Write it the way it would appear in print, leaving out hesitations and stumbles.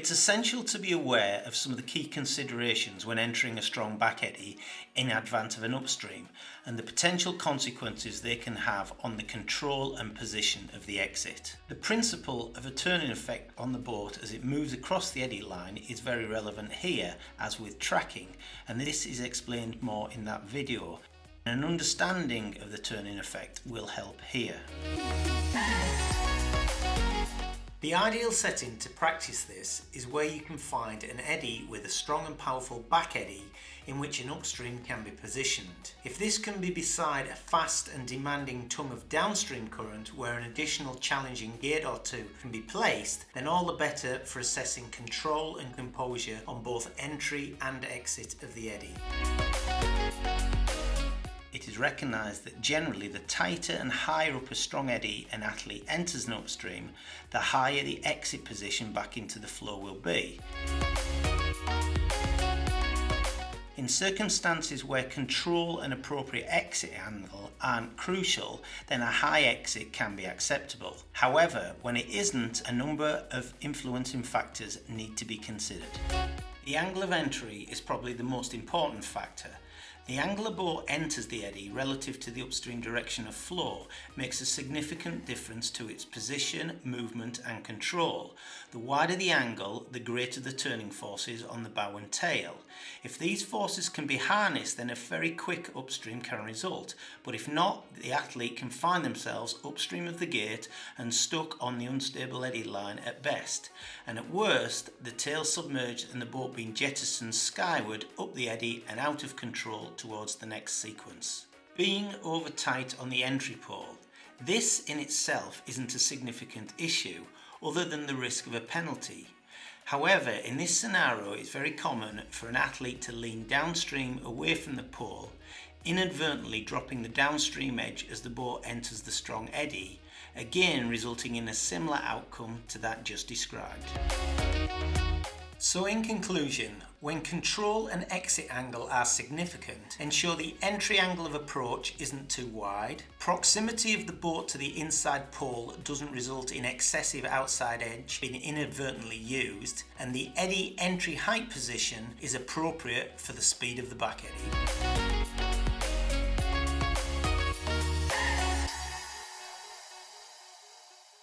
It's essential to be aware of some of the key considerations when entering a strong back eddy in advance of an upstream and the potential consequences they can have on the control and position of the exit. The principle of a turning effect on the boat as it moves across the eddy line is very relevant here as with tracking, and this is explained more in that video. An understanding of the turning effect will help here. The ideal setting to practice this is where you can find an eddy with a strong and powerful back eddy in which an upstream can be positioned. If this can be beside a fast and demanding tongue of downstream current where an additional challenging gate or two can be placed, then all the better for assessing control and composure on both entry and exit of the eddy. It is recognised that generally the tighter and higher up a strong eddy an athlete enters an upstream, the higher the exit position back into the flow will be. In circumstances where control and appropriate exit angle aren't crucial, then a high exit can be acceptable. However, when it isn't, a number of influencing factors need to be considered. The angle of entry is probably the most important factor. The angle a boat enters the eddy relative to the upstream direction of flow makes a significant difference to its position, movement and control. The wider the angle, the greater the turning forces on the bow and tail. If these forces can be harnessed, then a very quick upstream can result, but if not, the athlete can find themselves upstream of the gate and stuck on the unstable eddy line at best, and at worst, the tail submerged and the boat being jettisoned skyward up the eddy and out of control towards the next sequence. Being over tight on the entry pole. This in itself isn't a significant issue other than the risk of a penalty. However, in this scenario it's very common for an athlete to lean downstream away from the pole, inadvertently dropping the downstream edge as the boat enters the strong eddy, again resulting in a similar outcome to that just described. So in conclusion, when control and exit angle are significant, ensure the entry angle of approach isn't too wide, proximity of the boat to the inside pole doesn't result in excessive outside edge being inadvertently used, and the eddy entry height position is appropriate for the speed of the back eddy.